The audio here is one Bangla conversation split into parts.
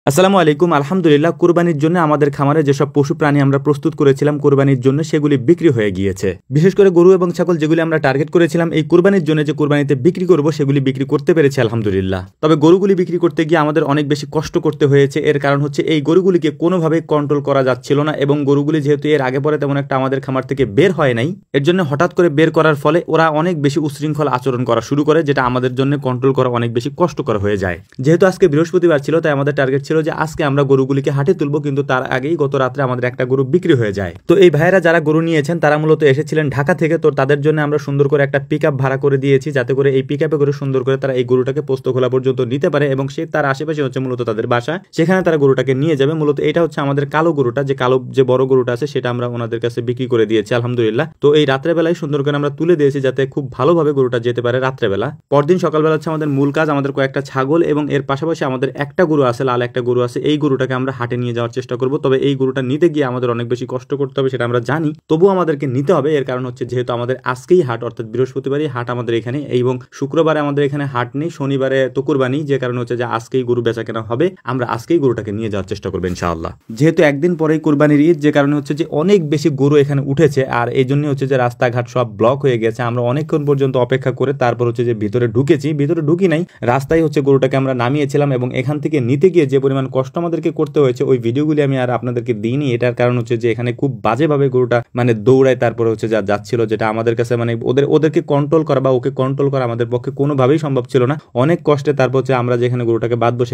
আসসালামু আলাইকুম। আলহামদুলিল্লাহ, কুরবানির জন্য আমাদের খামারে যেসব পশু প্রাণী আমরা প্রস্তুত করেছিলাম কুরবানির জন্য সেগুলি বিক্রি হয়ে গিয়েছে। বিশেষ করে গরু এবং ছাগল যেগুলি আমরা টার্গেট করেছিলাম এই কুরবানির জন্য, যে কুরবানিতে বিক্রি করব, সেগুলি বিক্রি করতে পেরেছি আলহামদুলিল্লাহ। তবে গরুগুলি বিক্রি করতে গিয়ে আমাদের অনেক বেশি কষ্ট করতে হয়েছে। এর কারণ হচ্ছে এই গরুগুলিকে কোনোভাবেই কন্ট্রোল করা যাচ্ছিল না, এবং গরুগুলি যেহেতু এর আগে পরে তেমন একটা আমাদের খামার থেকে বের হয় নাই, এর জন্য হঠাৎ করে বের করার ফলে ওরা অনেক বেশি উশৃঙ্খল আচরণ করা শুরু করে, যেটা আমাদের জন্য কন্ট্রোল করা অনেক বেশি কষ্টকর হয়ে যায়। যেহেতু আজকে বৃহস্পতিবার ছিল, তাই আমাদের টার্গেট ছিল যে আজকে আমরা গরুগুলিকে হাটে তুলবো, কিন্তু তার আগেই গত রাত্রে আমাদের একটা গরু বিক্রি হয়ে যায়। তো এই ভাইয়েরা যারা গরু নিয়েছেন তারা মূলত এসেছিলেন ঢাকা থেকে। তো তাদের জন্য আমরা সুন্দর করে একটা পিকআপ ভাড়া করে দিয়েছি, যাতে করে এই পিকআপে করে সুন্দর করে তারা এই গরুটাকে পোস্তখোলা পর্যন্ত নিতে পারে, এবং সে তার আশেপাশে হচ্ছে মূলত তাদের বাসা, সেখানে তারা গরুটাকে নিয়ে যাবে। মূলত এটা হচ্ছে আমাদের কালো গরুটা, যে কালো যে বড় গরুটা আছে সেটা আমরা ওনাদের কাছে বিক্রি করে দিয়েছি আলহামদুলিল্লাহ। তো এই রাত্রেবেলায় সুন্দর করে আমরা তুলে দিয়েছি, যাতে খুব ভালোভাবে গরুটা যেতে পারে রাত্রেবেলা। পরদিন সকালবেলা হচ্ছে আমাদের মূল কাজ, আমাদের কয়েকটা ছাগল এবং এর পাশাপাশি আমাদের একটা গরু আছে, লাল একটা গরু আছে, এই গরুটাকে আমরা হাটে নিয়ে যাওয়ার চেষ্টা করব। তবে এই গরুটা নিতে গিয়ে আমাদের অনেক বেশি কষ্ট করতে হবে, সেটা আমরা জানি, তবুও আমাদেরকে নিতে হবে। এর কারণ হচ্ছে যেহেতু আমাদের আজকেই হাট, অর্থাৎ বৃহস্পতিবারই হাট আমাদের এখানে, এবং শুক্রবারে আমাদের এখানে হাট নেই, শনিবারে তো কুরবানি, যে কারণ হচ্ছে যে আজকেই গরু বেচা কেনা হবে। আমরা আজকেই গরুটাকে নিয়ে যাওয়ার চেষ্টা করবো ইনশাআল্লাহ। যেহেতু একদিন পরেই কুরবানির ঈদ, যে কারণে হচ্ছে যে অনেক বেশি গরু এখানে উঠেছে, আর এই জন্য হচ্ছে যে রাস্তাঘাট সব ব্লক হয়ে গেছে। আমরা অনেকক্ষণ পর্যন্ত অপেক্ষা করে তারপর হচ্ছে যে ভিতরে ঢুকেছি, ভিতরে ঢুকি নাই, রাস্তায় হচ্ছে গরুটাকে আমরা নামিয়েছিলাম, এবং এখান থেকে নিতে গিয়ে যে পরিমাণ কষ্ট আমাদেরকে করতে হয়েছে ওই ভিডিওগুলি আমি আর আপনাদেরকে দিইনি। এটার কারণ হচ্ছে যে এখানে খুব বাজেভাবে গরুটা মানে দৌড়ায়, তারপরে হচ্ছে যা যাচ্ছিল, যেটা আমাদের কাছে মানে ওদেরকে কন্ট্রোল করা বা ওকে কন্ট্রোল করা আমাদের পক্ষে কোনোভাবেই সম্ভব ছিল না। অনেক কষ্টে তারপর হচ্ছে আমরা যেখানে গরুটাকে বাঁধবো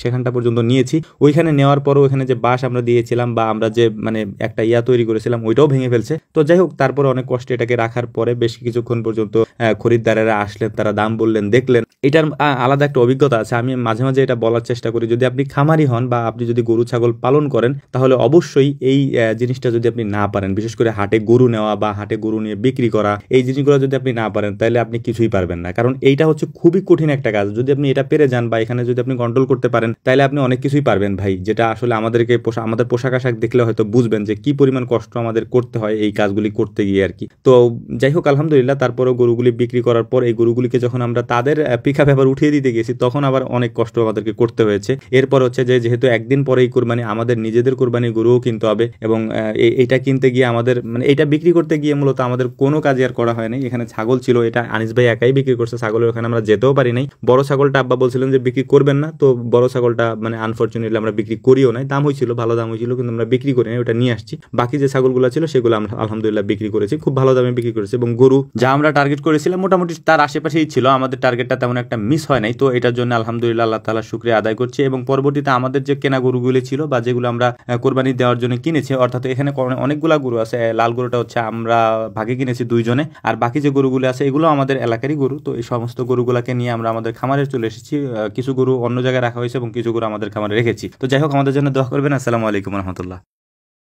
সেখানটা পর্যন্ত নিয়েছি। ওইখানে নেওয়ার পরও ওইখানে যে বাঁশ আমরা দিয়েছিলাম বা আমরা যে মানে একটা তৈরি করেছিলাম ওইটাও ভেঙে ফেলছে। তো যাই হোক, তারপরে অনেক কষ্টে এটাকে রাখার পরে বেশ কিছুক্ষণ পর্যন্ত খরিদ্দারেরা আসলেন, তারা দাম বললেন, দেখলেন। এটার আলাদা একটা অভিজ্ঞতা আছে। আমি মাঝে মাঝে এটা বলার চেষ্টা করি, যদি আপনি খামারি হন বা আপনি যদি গরু ছাগল পালন করেন, তাহলে অবশ্যই এই জিনিসটা যদি আপনি না পারেন, বিশেষ করে হাটে গরু নেওয়া বা হাটে গরু নিয়ে বিক্রি করা, এই জিনিসগুলো যদি আপনি না পারেন, তাহলে আপনি কিছুই পারবেন না। কারণ এইটা হচ্ছে খুবই কঠিন একটা কাজ। যদি আপনি এটা পেরে যান বা এখানে যদি আপনি কন্ট্রোল করতে পারেন, তাহলে আপনি অনেক কিছুই পারবেন ভাই, যেটা আসলে আমাদেরকে আমাদের পোশাক আশাক দেখলে হয়তো বুঝবেন যে কি পরিমাণ কষ্ট আমাদের করতে হয় এই কাজগুলি করতে গিয়ে আর কি। তো যাই হোক, আলহামদুলিল্লাহ, তারপরেও গরুগুলি বিক্রি করার পর এই গরুগুলিকে যখন আমরা তাদের পিকআপ আবার উঠিয়ে দিতে গেছি, তখন আবার অনেক কষ্ট আমাদেরকে করতে হয়েছে। এরপর হচ্ছে যে যেহেতু একদিন পরেই কুরবানি, আমাদের নিজেদের কুরবানির গরুও কিনতে হবে, এবং এইটা কিনতে গিয়ে আমাদের মানে এটা বিক্রি করতে গিয়ে মূলত আমাদের কোনো কাজই আর করা হয় নাই। এখানে ছাগল ছিল, এটা আনিস ভাই একাই বিক্রি করছে। ছাগলের ওখানে আমরা যেতেও পারি নাই। বড় ছাগলটা আব্বা বলছিলেন যে বিক্রি করবেন না, তো বড় ছাগলটা মানে আনফরচুনেটলি আমরা বিক্রি করিও নাই। দাম হয়েছিল, ভালো দাম হয়েছিল, কিন্তু আমরা বিক্রি করি নাই, ওটা নিয়ে আসছি। বাকি যে ছাগলগুলো ছিল সেগুলো আমরা আলহামদুলিল্লাহ বিক্রি করেছি, খুব ভালো দামে বিক্রি করেছি। এবং গরু যা আমরা টার্গেট করেছিলাম মোটামুটি তার আশেপাশেই ছিল, আমাদের টার্গেটটা তেমন একটা মিস হয় নাই। তো এটার জন্য আলহামদুলিল্লাহ আল্লাহ তাআলার শুকরিয়া আদায় করছি। এবং পরবর্তীতে আমাদের যে কেনা গরুগুলি ছিল বা যেগুলো আমরা কোরবানি দেওয়ার জন্য কিনেছি, অর্থাৎ এখানে অনেকগুলা গরু আছে। লাল গরুটা হচ্ছে আমরা ভাগে কিনেছি দুইজনে, আর বাকি যে গরুগুলো আছে এগুলো আমাদের এলাকারই গরু। তো এই সমস্ত গরুগুলাকে নিয়ে আমরা আমাদের খামারে চলে এসেছি। কিছু গরু অন্য জায়গায় রাখা হয়েছে এবং কিছু গরু আমাদের খামারে রেখেছি। তো যাই হোক, আমাদের জন্য দোয়া করবেন। আসসালামু আলাইকুম রহমতুল্লাহ।